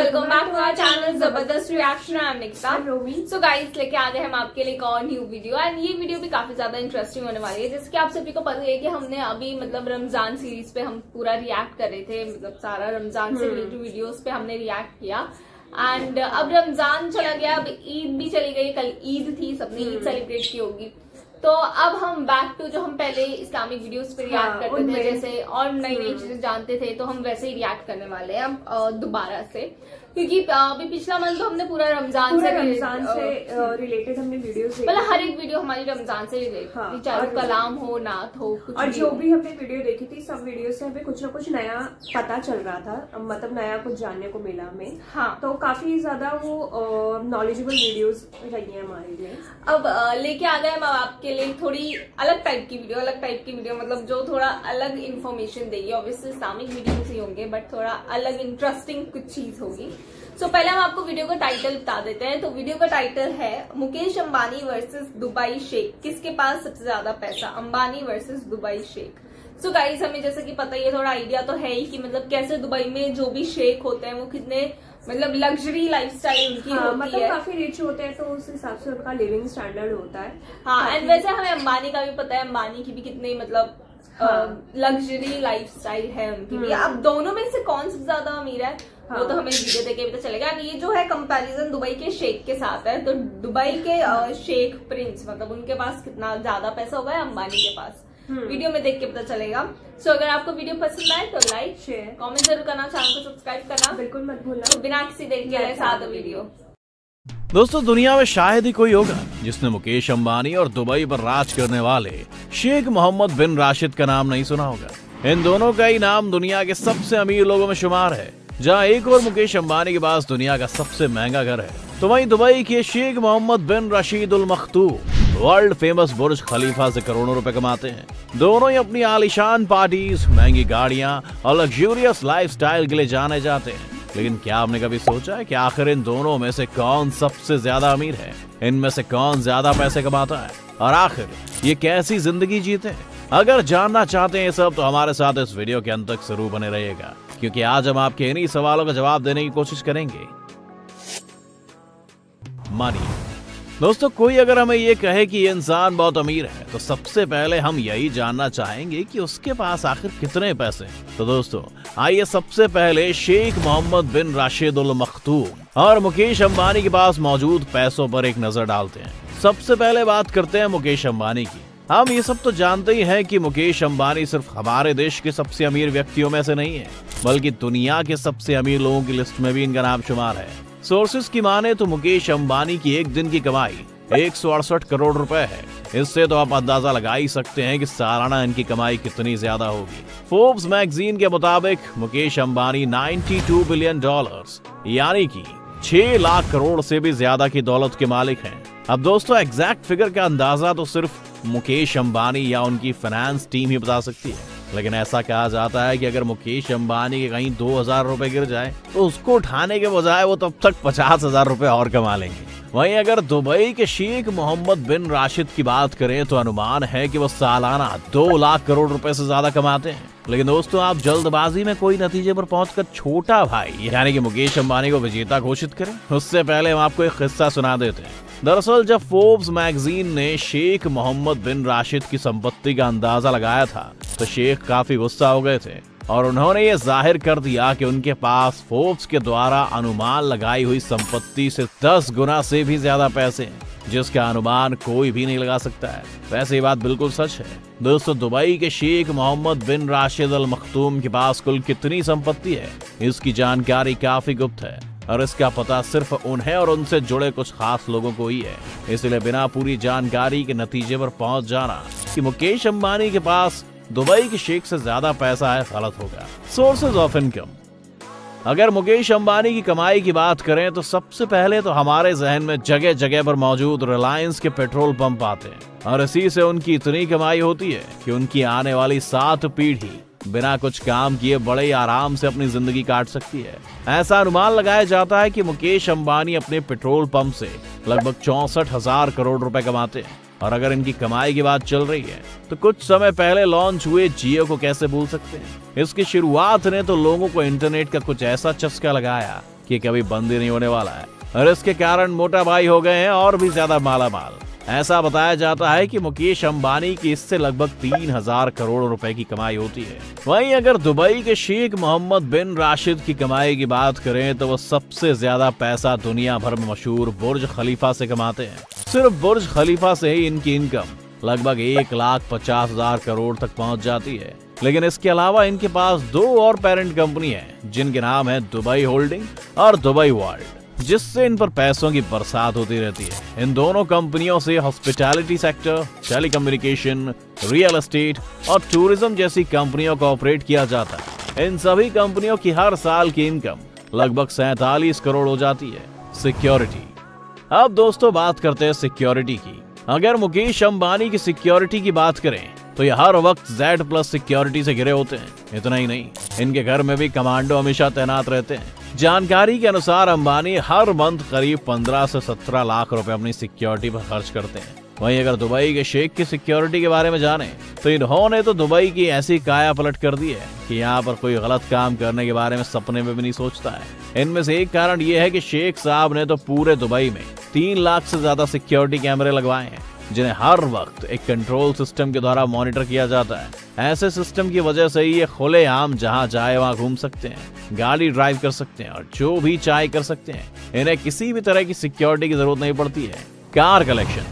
Welcome back to our channel जबरदस्त reaction. I am Nikita. So guys, लेके आ गए हम आपके लिए एक और न्यू वीडियो एंड ये वीडियो भी काफी ज्यादा इंटरेस्टिंग होने वाली है। जैसे कि आप सभी को पता है कि हमने अभी रमजान सीरीज पे हम पूरा रिएक्ट कर रहे थे, सारा रमजान से रिलेटेड वीडियोस पे हमने रिएक्ट किया। एंड अब रमजान चला गया, अब ईद भी चली गई, कल ईद थी, सबने ईद सेलिब्रेट की होगी। तो अब हम बैक टू जो हम पहले इस्लामिक वीडियोस पे रिएक्ट करते थे, जैसे और नई नई चीजें जानते थे, तो हम वैसे ही रिएक्ट करने वाले हैं अब दोबारा से, क्योंकि अभी पिछला मंथ तो हमने पूरा रमजान से रिलेटेड हमने वीडियोस मतलब हर एक वीडियो हमारी रमजान से रिलेटेड, चाहे कलाम हो, नात हो, कुछ और जो भी हमने वीडियो देखी थी, सब वीडियो से हमें कुछ ना कुछ नया पता चल रहा था, मतलब नया कुछ जानने को मिला हमें। हाँ, तो काफी ज्यादा वो नॉलेजेबल वीडियोस रही है हमारे लिए। अब लेके आ गए हम आपके लिए थोड़ी अलग टाइप की वीडियो, मतलब जो थोड़ा अलग इन्फॉर्मेशन देगी। ऑब्वियसली इस्लामिक वीडियोस ही होंगे, बट थोड़ा अलग इंटरेस्टिंग कुछ चीज होगी। सो पहले हम आपको वीडियो का टाइटल बता देते हैं। तो वीडियो का टाइटल है मुकेश अंबानी वर्सेस दुबई शेख, किसके पास सबसे ज्यादा पैसा, अंबानी वर्सेस दुबई शेख। सो गाइस, हमें जैसे कि पता ही है, थोड़ा आइडिया तो है ही कि मतलब कैसे दुबई में जो भी शेख होते हैं वो कितने मतलब लग्जरी लाइफस्टाइल उनकी होती मतलब है, काफी रिच होते हैं, तो उस हिसाब से उनका लिविंग स्टैंडर्ड होता है। हाँ, एंड वैसे हमें अंबानी का भी पता है, अंबानी की भी कितनी मतलब लग्जरी लाइफस्टाइल है उनकी भी। अब दोनों में से कौन सबसे ज्यादा अमीर है, वो तो हमें वीडियो देख के पता चलेगा। ये जो है कंपैरिजन दुबई के शेख के साथ है, तो दुबई के शेख प्रिंस मतलब उनके पास कितना ज्यादा पैसा होगा अंबानी के पास, वीडियो में देख के पता चलेगा। सो अगर आपको वीडियो पसंद आए तो लाइक, शेयर, कमेंट जरूर करना, चैनल को सब्सक्राइब करना बिल्कुल मत भूलना। तो बिना किसी देर के साथ वीडियो। दोस्तों, दुनिया में शायद ही कोई होगा जिसने मुकेश अंबानी और दुबई पर राज करने वाले शेख मोहम्मद बिन राशिद का नाम नहीं सुना होगा। इन दोनों का ही नाम दुनिया के सबसे अमीर लोगों में शुमार है। जहां एक और मुकेश अंबानी के पास दुनिया का सबसे महंगा घर है, तो वहीं दुबई के शेख मोहम्मद बिन रशीद अल मखतूम वर्ल्ड फेमस बुर्ज खलीफा से करोड़ों रुपए कमाते हैं। दोनों ही अपनी आलीशान पार्टीज, महंगी गाड़ियां और लग्जूरियस लाइफस्टाइल के लिए जाने जाते हैं। लेकिन क्या आपने कभी सोचा है कि आखिर इन दोनों में से कौन सबसे ज्यादा अमीर है? इनमें से कौन ज्यादा पैसे कमाता है और आखिर ये कैसी जिंदगी जीते हैं? अगर जानना चाहते हैं ये सब, तो हमारे साथ इस वीडियो के अंत तक जरूर बने रहिएगा, क्योंकि आज हम आपके इन्हीं सवालों का जवाब देने की कोशिश करेंगे। मनी। दोस्तों, कोई अगर हमें ये कहे कि ये इंसान बहुत अमीर है, तो सबसे पहले हम यही जानना चाहेंगे कि उसके पास आखिर कितने पैसे हैं। तो दोस्तों, आइए सबसे पहले शेख मोहम्मद बिन राशिद अल मखतूम और मुकेश अंबानी के पास मौजूद पैसों पर एक नजर डालते हैं। सबसे पहले बात करते हैं मुकेश अंबानी की। हम ये सब तो जानते ही हैं कि मुकेश अंबानी सिर्फ हमारे देश के सबसे अमीर व्यक्तियों में से नहीं है, बल्कि दुनिया के सबसे अमीर लोगों की लिस्ट में भी इनका नाम शुमार है। सोर्सेस की माने तो मुकेश अंबानी की एक दिन की कमाई 168 करोड़ रुपए है। इससे तो आप अंदाजा लगा ही सकते हैं कि सालाना इनकी कमाई कितनी ज्यादा होगी। फोर्ब्स मैगजीन के मुताबिक मुकेश अंबानी 92 बिलियन डॉलर्स यानी कि 6 लाख करोड़ से भी ज्यादा की दौलत के मालिक हैं। अब दोस्तों, एग्जैक्ट फिगर का अंदाजा तो सिर्फ मुकेश अंबानी या उनकी फाइनेंस टीम ही बता सकती है, लेकिन ऐसा कहा जाता है कि अगर मुकेश अंबानी के कहीं 2000 रुपए गिर जाए, तो उसको उठाने के बजाय वो तब तक 50,000 रुपए और कमा लेंगे। वहीं अगर दुबई के शेख मोहम्मद बिन राशिद की बात करें, तो अनुमान है कि वो सालाना 2 लाख करोड़ रुपए से ज्यादा कमाते हैं। लेकिन दोस्तों, आप जल्दबाजी में कोई नतीजे पर पहुंचकर छोटा भाई यानी कि मुकेश अंबानी को विजेता घोषित करें, उससे पहले हम आपको एक किस्सा सुना देते हैं। दरअसल जब फोर्ब्स मैगजीन ने शेख मोहम्मद बिन राशिद की संपत्ति का अंदाजा लगाया था, तो शेख काफी गुस्सा हो गए थे और उन्होंने ये जाहिर कर दिया कि उनके पास फोर्ब्स के द्वारा अनुमान लगाई हुई संपत्ति से 10 गुना से भी ज्यादा पैसे हैं, जिसका अनुमान कोई भी नहीं लगा सकता है। वैसे ये बात बिल्कुल सच है। दोस्तों, दुबई के शेख मोहम्मद बिन राशिद अल मखतूम के पास कुल कितनी संपत्ति है, इसकी जानकारी काफी गुप्त है और इसका पता सिर्फ उन्हें और उनसे जुड़े कुछ खास लोगों को ही है। इसलिए बिना पूरी जानकारी के नतीजे पर पहुंच जाना कि मुकेश अंबानी के पास दुबई के शेख से ज्यादा पैसा है, गलत होगा। Sources of income. अगर मुकेश अंबानी की कमाई की बात करें, तो सबसे पहले तो हमारे जहन में जगह जगह पर मौजूद रिलायंस के पेट्रोल पंप आते हैं और इसी से उनकी इतनी कमाई होती है कि उनकी आने वाली 7 पीढ़ी बिना कुछ काम किए बड़े ही आराम से अपनी जिंदगी काट सकती है। ऐसा अनुमान लगाया जाता है कि मुकेश अंबानी अपने पेट्रोल पंप से लगभग 64,000 करोड़ रुपए कमाते हैं। और अगर इनकी कमाई की बात चल रही है, तो कुछ समय पहले लॉन्च हुए जियो को कैसे भूल सकते हैं। इसकी शुरुआत ने तो लोगों को इंटरनेट का कुछ ऐसा चस्का लगाया कि कभी बंद ही नहीं होने वाला है और इसके कारण मोटा भाई हो गए हैं और भी ज्यादा मालामाल। ऐसा बताया जाता है कि मुकेश अंबानी की इससे लगभग 3000 करोड़ रुपए की कमाई होती है। वहीं अगर दुबई के शेख मोहम्मद बिन राशिद की कमाई की बात करें तो वो सबसे ज्यादा पैसा दुनिया भर में मशहूर बुर्ज खलीफा से कमाते हैं। सिर्फ बुर्ज खलीफा से ही इनकी इनकम लगभग 1,50,000 करोड़ तक पहुंच जाती है। लेकिन इसके अलावा इनके पास 2 और पेरेंट कंपनी है जिनके नाम है दुबई होल्डिंग और दुबई वर्ल्ड, जिससे इन पर पैसों की बरसात होती रहती है। इन दोनों कंपनियों से hospitality sector, telecommunication, real estate और टूरिज्म जैसी कंपनियों को ऑपरेट किया जाता है। इन सभी कंपनियों की हर साल की इनकम लगभग 47 करोड़ हो जाती है। सिक्योरिटी। अब दोस्तों बात करते हैं सिक्योरिटी की। अगर मुकेश अंबानी की सिक्योरिटी की बात करें तो ये हर वक्त Z+ सिक्योरिटी से घिरे होते हैं। इतना ही नहीं, इनके घर में भी कमांडो हमेशा तैनात रहते हैं। जानकारी के अनुसार अंबानी हर मंथ करीब 15 से 17 लाख रुपए अपनी सिक्योरिटी पर खर्च करते हैं। वहीं अगर दुबई के शेख की सिक्योरिटी के बारे में जाने तो इन्होंने तो दुबई की ऐसी काया पलट कर दी है कि यहाँ पर कोई गलत काम करने के बारे में सपने में भी नहीं सोचता है। इनमें से एक कारण ये है कि शेख साहब ने तो पूरे दुबई में 3 लाख से ज्यादा सिक्योरिटी कैमरे लगवाए हैं, जिन्हें हर वक्त एक कंट्रोल सिस्टम के द्वारा मॉनिटर किया जाता है। ऐसे सिस्टम की वजह से ही ये खुलेआम जहां चाहे वहां घूम सकते हैं, गाड़ी ड्राइव कर सकते हैं और जो भी चाहे कर सकते हैं। इन्हें किसी भी तरह की सिक्योरिटी की जरूरत नहीं पड़ती है। Car collection.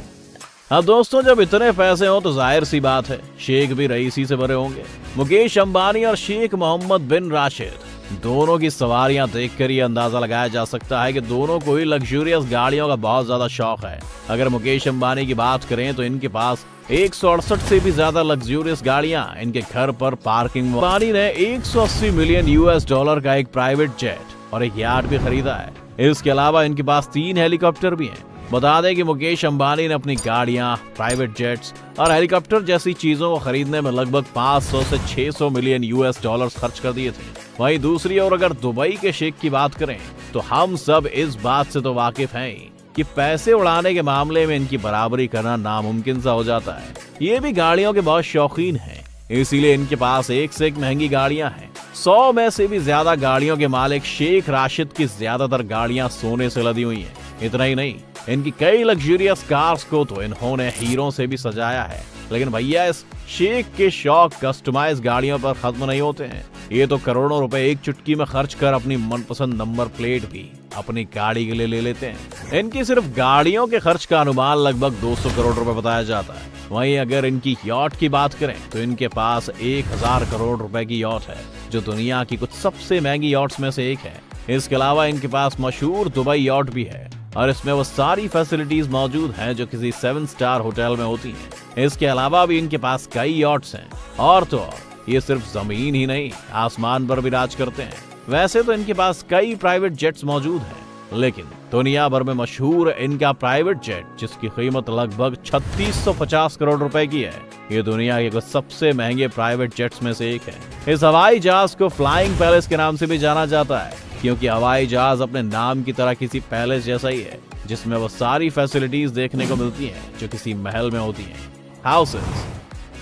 अब दोस्तों जब इतने पैसे हो तो जाहिर सी बात है शेख भी रईसी से भरे होंगे। मुकेश अंबानी और शेख मोहम्मद बिन राशिद दोनों की सवारियां देखकर ये अंदाजा लगाया जा सकता है कि दोनों को ही लग्जूरियस गाड़ियों का बहुत ज्यादा शौक है। अगर मुकेश अंबानी की बात करें तो इनके पास 168 से भी ज्यादा लग्जूरियस गाड़ियां इनके घर पर पार्किंग। अंबानी ने $180 मिलियन का एक प्राइवेट जेट और एक यार्ड भी खरीदा है। इसके अलावा इनके पास 3 हेलीकॉप्टर भी हैं। बता दें कि मुकेश अंबानी ने अपनी गाड़ियां, प्राइवेट जेट्स और हेलीकॉप्टर जैसी चीजों को खरीदने में लगभग 500 से $600 मिलियन खर्च कर दिए थे। वहीं दूसरी ओर अगर दुबई के शेख की बात करें तो हम सब इस बात से तो वाकिफ हैं कि पैसे उड़ाने के मामले में इनकी बराबरी करना नामुमकिन सा हो जाता है। ये भी गाड़ियों के बहुत शौकीन हैं, इसीलिए इनके पास एक से एक महंगी गाड़ियां हैं। 100 में से भी ज्यादा गाड़ियों के मालिक शेख राशिद की ज्यादातर गाड़ियां सोने से लदी हुई हैं। इतना ही नहीं, इनकी कई लग्जूरियस कार्स को तो इन्होंने हीरो से भी सजाया है। लेकिन भैया इस शेख के शौक कस्टमाइज गाड़ियों पर खत्म नहीं होते हैं। ये तो करोड़ों रुपए एक चुटकी में खर्च कर अपनी मनपसंद नंबर प्लेट भी अपनी गाड़ी के लिए ले लेते हैं। इनकी सिर्फ गाड़ियों के खर्च का अनुमान लगभग 200 करोड़ रुपए बताया जाता है। वहीं अगर इनकी यॉट की बात करें तो इनके पास 1000 करोड़ रुपए की यॉट है, जो दुनिया की कुछ सबसे महंगी यॉट्स में से एक है। इसके अलावा इनके पास मशहूर दुबई यॉट भी है और इसमें वो सारी फैसिलिटीज मौजूद हैं जो किसी 7 स्टार होटल में होती हैं। इसके अलावा भी इनके पास कई यॉट्स हैं और तो और ये सिर्फ जमीन ही नहीं आसमान पर भी राज करते हैं। वैसे तो इनके पास कई प्राइवेट जेट्स मौजूद हैं, लेकिन दुनिया भर में मशहूर इनका प्राइवेट जेट जिसकी कीमत लगभग 3650 करोड़ रुपए की है, ये दुनिया के कुछ सबसे महंगे प्राइवेट जेट्स में से एक है। इस हवाई जहाज को फ्लाइंग पैलेस के नाम से भी जाना जाता है, क्योंकि हवाई जहाज अपने नाम की तरह किसी पैलेस जैसा ही है, जिसमें वो सारी फैसिलिटीज देखने को मिलती हैं जो किसी महल में होती हैं। हाउसेस।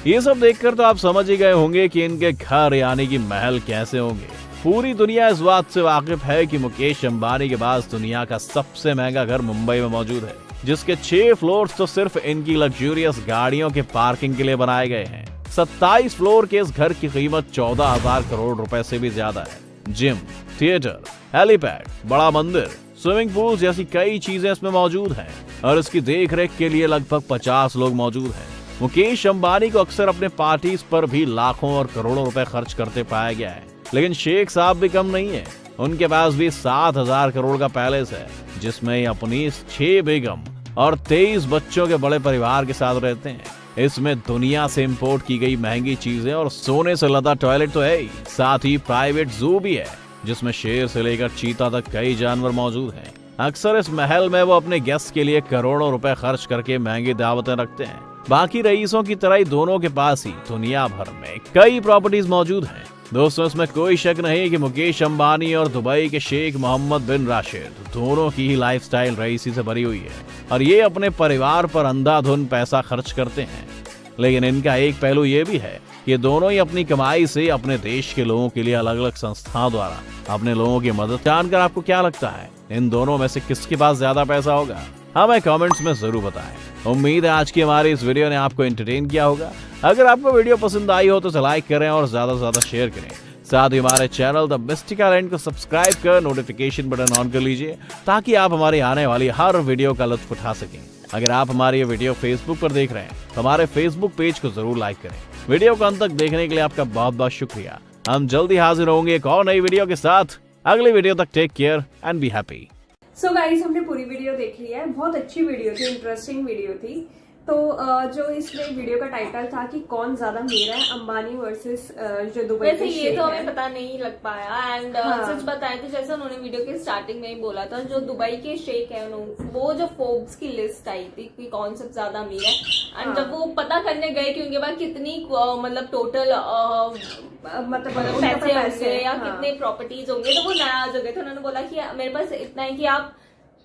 ये सब देखकर तो आप समझ ही गए होंगे कि इनके घर यानी कि महल कैसे होंगे। पूरी दुनिया इस बात से वाकिफ है कि मुकेश अंबानी के पास दुनिया का सबसे महंगा घर मुंबई में मौजूद है, जिसके 6 फ्लोर्स तो सिर्फ इनकी लग्जूरियस गाड़ियों के पार्किंग के लिए बनाए गए हैं। 27 फ्लोर के इस घर की कीमत 14,000 करोड़ रुपए से भी ज्यादा है। जिम, थिएटर, हेलीपैड, बड़ा मंदिर, स्विमिंग पूल जैसी कई चीजें इसमें मौजूद हैं और इसकी देखरेख के लिए लगभग 50 लोग मौजूद हैं। मुकेश अंबानी को अक्सर अपने पार्टीज पर भी लाखों और करोड़ों रुपए खर्च करते पाया गया है, लेकिन शेख साहब भी कम नहीं है। उनके पास भी 7000 करोड़ का पैलेस है, जिसमें अपनी 6 बेगम और 23 बच्चों के बड़े परिवार के साथ रहते हैं। इसमें दुनिया से इंपोर्ट की गई महंगी चीजें और सोने से लदा टॉयलेट तो है ही, साथ ही प्राइवेट जू भी है, जिसमें शेर से लेकर चीता तक कई जानवर मौजूद हैं। अक्सर इस महल में वो अपने गेस्ट के लिए करोड़ों रुपए खर्च करके महंगी दावतें रखते हैं। बाकी रईसों की तरह ही दोनों के पास ही दुनिया भर में कई प्रॉपर्टीज मौजूद हैं। दोस्तों इसमें कोई शक नहीं कि मुकेश अंबानी और दुबई के शेख मोहम्मद बिन राशिद दोनों की ही लाइफस्टाइल रईसी से भरी हुई है और ये अपने परिवार पर अंधाधुन पैसा खर्च करते हैं। लेकिन इनका एक पहलू ये भी है ये दोनों ही अपनी कमाई से अपने देश के लोगों के लिए अलग अलग संस्थाओं द्वारा अपने लोगों की मदद। जानकर आपको क्या लगता है, इन दोनों में से किसके पास ज्यादा पैसा होगा? हमें कमेंट्स में जरूर बताएं। उम्मीद है आज की हमारी इस वीडियो ने आपको एंटरटेन किया होगा। अगर आपको वीडियो पसंद आई हो तो इसे लाइक करें और ज्यादा से ज्यादा शेयर करें। साथ ही हमारे चैनल द मिस्टिकल एंड को सब्सक्राइब कर नोटिफिकेशन बटन ऑन कर लीजिए ताकि आप हमारी आने वाली हर वीडियो का लुत्फ उठा सकें। अगर आप हमारी ये वीडियो फेसबुक पर देख रहे हैं तो हमारे फेसबुक पेज को जरूर लाइक करें। वीडियो को अंत तक देखने के लिए आपका बहुत बहुत शुक्रिया। हम जल्दी हाजिर होंगे एक और नई वीडियो के साथ। अगली वीडियो तक take care and be happy. So guys, हमने पूरी वीडियो देख ली है। बहुत अच्छी वीडियो थी, इंटरेस्टिंग वीडियो थी। तो जो इसमें वीडियो का टाइटल था कि कौन ज्यादा अमीर है, अंबानी वर्सेस जो दुबई वैसे ये तो हमें पता नहीं लग पाया। एंड सच बताएं तो जैसे उन्होंने वीडियो के स्टार्टिंग में ही बोला था, जो दुबई के शेख है वो जो फोर्ब्स की लिस्ट आई थी कि कौन सबसे ज्यादा अमीर है, एंड जब वो पता करने गए कि उनके पास कितनी मतलब टोटल मतलब पैसे होंगे या कितने प्रॉपर्टीज होंगे, तो वो नाराज हो गए थे। उन्होंने बोला कि मेरे पास इतना है कि आप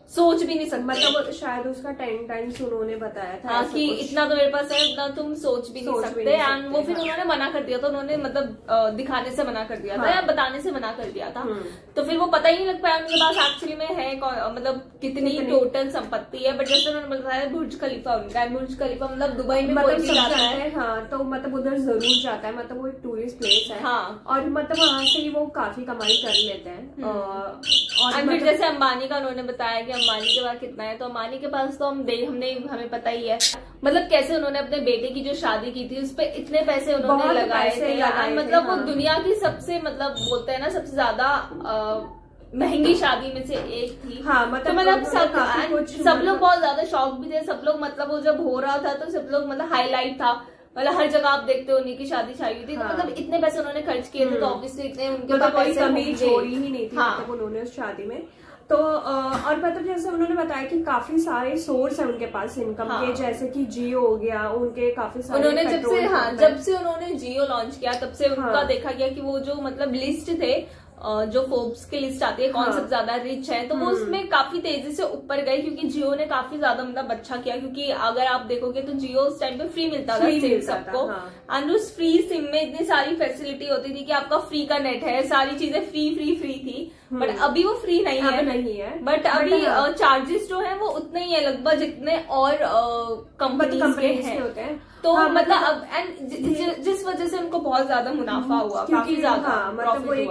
सोच भी नहीं सकते। मतलब शायद उसका 10 टाइम्स उन्होंने बताया था कि इतना तो मेरे पास है, इतना तुम सोच भी नहीं सकते। एंड वो फिर उन्होंने मना कर दिया था, उन्होंने मतलब दिखाने से मना कर दिया था या बताने से मना कर दिया था। तो फिर वो पता ही नहीं लग पाया उनके पास एक्चुअली में है मतलब कितनी टोटल संपत्ति है। बट जैसे उन्होंने बताया बुर्ज खलीफा उनका है। बुर्ज खलीफा मतलब दुबई में कोई भी जाता है, हाँ, तो मतलब उधर जरूर जाता है। मतलब वो एक टूरिस्ट प्लेस है, हाँ, और मतलब वहाँ से ही वो काफी कमाई कर लेते हैं। और फिर जैसे अंबानी का उन्होंने बताया कि अंबानी के पास कितना है, तो अंबानी के पास तो हमें पता ही है मतलब कैसे उन्होंने अपने बेटे की जो शादी की थी उस पर इतने पैसे उन्होंने लगाए थे। मतलब वो दुनिया की सबसे मतलब बोलते हैं ना सबसे ज्यादा महंगी शादी में से एक थी। हाँ, मतलब सब लोग बहुत ज्यादा शॉक भी थे। सब लोग मतलब वो जब हो रहा था तो सब लोग मतलब हाईलाइट था, मतलब हर जगह आप देखते हो उन्हीं की शादी हुई थी। तो मतलब इतने पैसे उन्होंने खर्च किए थे, तो ऑब्वियसली इतने उनके पास कोई कमी छोड़ी ही नहीं थी मतलब उन्होंने उस शादी में। तो और मतलब जैसे उन्होंने बताया कि काफी सारे सोर्स है उनके पास इनकम के, जैसे कि जियो हो गया, उनके काफी सारे उन्होंने जब से उन्होंने जियो लॉन्च किया तब से उनका देखा गया कि वो जो मतलब लिस्ट थे जो फोर्ब्स की लिस्ट आती है कौन सबसे ज्यादा रिच है, तो वो उसमें काफी तेजी से ऊपर गए क्योंकि जियो ने काफी ज्यादा मतलब अच्छा किया। क्योंकि अगर आप देखोगे तो जियो उस टाइम पे फ्री मिलता था सिम सबको, एंड उस फ्री सिम में इतनी सारी फैसिलिटी होती थी कि आपका फ्री का नेट है, सारी चीजें फ्री थी। बट अभी वो फ्री नहीं है, बट अभी चार्जेस जो है वो उतने ही है लगभग जितने और कंपनीज के हैं। तो मतलब अब एंड जिस वजह से उनको बहुत ज्यादा मुनाफा हुआ, काफी ज्यादा मतलब वो एक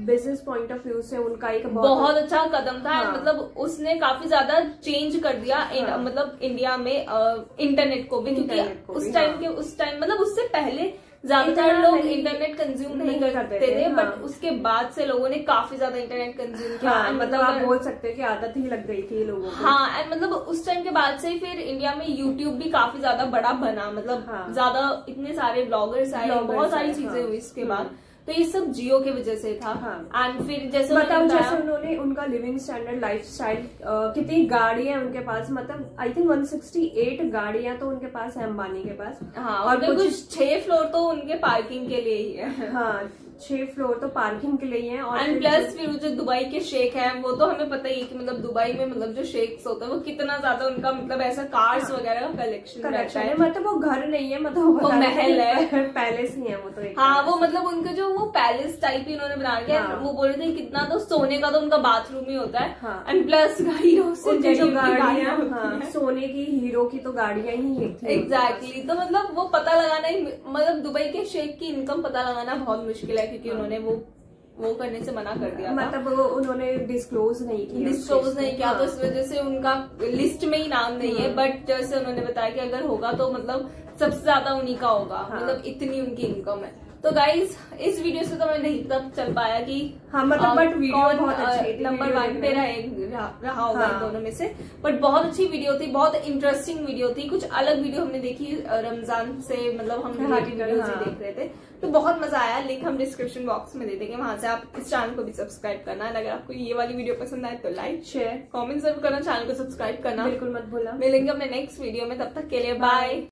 बिजनेस पॉइंट ऑफ व्यू से उनका एक बहुत अच्छा कदम था। मतलब उसने काफी ज्यादा चेंज कर दिया मतलब इंडिया में इंटरनेट को भी, क्योंकि उस टाइम मतलब उससे पहले ज्यादातर लोग इंटरनेट कंज्यूम नहीं करते थे, बट उसके बाद से लोगों ने काफी ज्यादा इंटरनेट कंज्यूम किया। मतलब आप बोल सकते हैं कि आदत ही लग गई थी लोगों को। हाँ, एंड मतलब उस टाइम के बाद से फिर इंडिया में यूट्यूब भी काफी ज्यादा बड़ा बना, मतलब ज्यादा इतने सारे ब्लॉगर्स आए, बहुत सारी चीजें हुई इसके बाद। तो ये सब जियो के वजह से था। एंड फिर जैसे उन्होंने उनका लिविंग स्टैंडर्ड, लाइफ स्टाइल, कितनी गाड़ियां उनके पास, मतलब आई थिंक 168 गाड़ियां तो उनके पास है अंबानी के पास। हाँ, और कुछ 6 फ्लोर तो उनके पार्किंग के लिए ही है। हाँ, 6 फ्लोर तो पार्किंग के लिए हैं। और प्लस फिर जो दुबई के शेख हैं वो तो हमें पता ही है कि मतलब दुबई में मतलब जो शेख्स होते हैं वो कितना ज्यादा उनका मतलब ऐसा कार्स वगैरह का कलेक्शन है। मतलब वो घर नहीं है, मतलब वो महल है, पैलेस ही है वो तो। हाँ, वो मतलब उनका जो वो पैलेस टाइप ही उन्होंने बना के वो बोल रहे थे कितना तो सोने का तो उनका बाथरूम ही होता है। एंड प्लस हीरो से जो गाड़ियां सोने की, हीरो की तो गाड़ियां ही एग्जैक्टली। तो मतलब वो पता लगाना ही, मतलब दुबई के शेख की इनकम पता लगाना बहुत मुश्किल है क्योंकि उन्होंने वो करने से मना कर दिया, मतलब उन्होंने डिस्क्लोज नहीं किया, तो इस वजह से उनका लिस्ट में ही नाम नहीं है। बट जैसे उन्होंने बताया कि अगर होगा तो मतलब सबसे ज्यादा उन्हीं का होगा, मतलब इतनी उनकी इनकम है। तो गाइज इस वीडियो से तो मैं नहीं तब चल पाया कि मतलब बट वीडियो बहुत अच्छी थी, नंबर 1 पे रहा होगा इन दोनों में से। बट बहुत अच्छी वीडियो थी, बहुत इंटरेस्टिंग वीडियो थी। कुछ अलग वीडियो हमने देखी रमजान से, मतलब हम वीडियोज ही देख रहे थे, तो बहुत मजा आया। लिंक हम डिस्क्रिप्शन बॉक्स में दे देंगे, वहां से आप इस चैनल को भी सब्सक्राइब करना है। अगर आपको ये वाली वीडियो पसंद आए तो लाइक, शेयर, कमेंट जरूर करना, चैनल को सब्सक्राइब करना बिल्कुल मत भूलना। मिलेंगे अपने नेक्स्ट वीडियो में, तब तक के लिए बाय।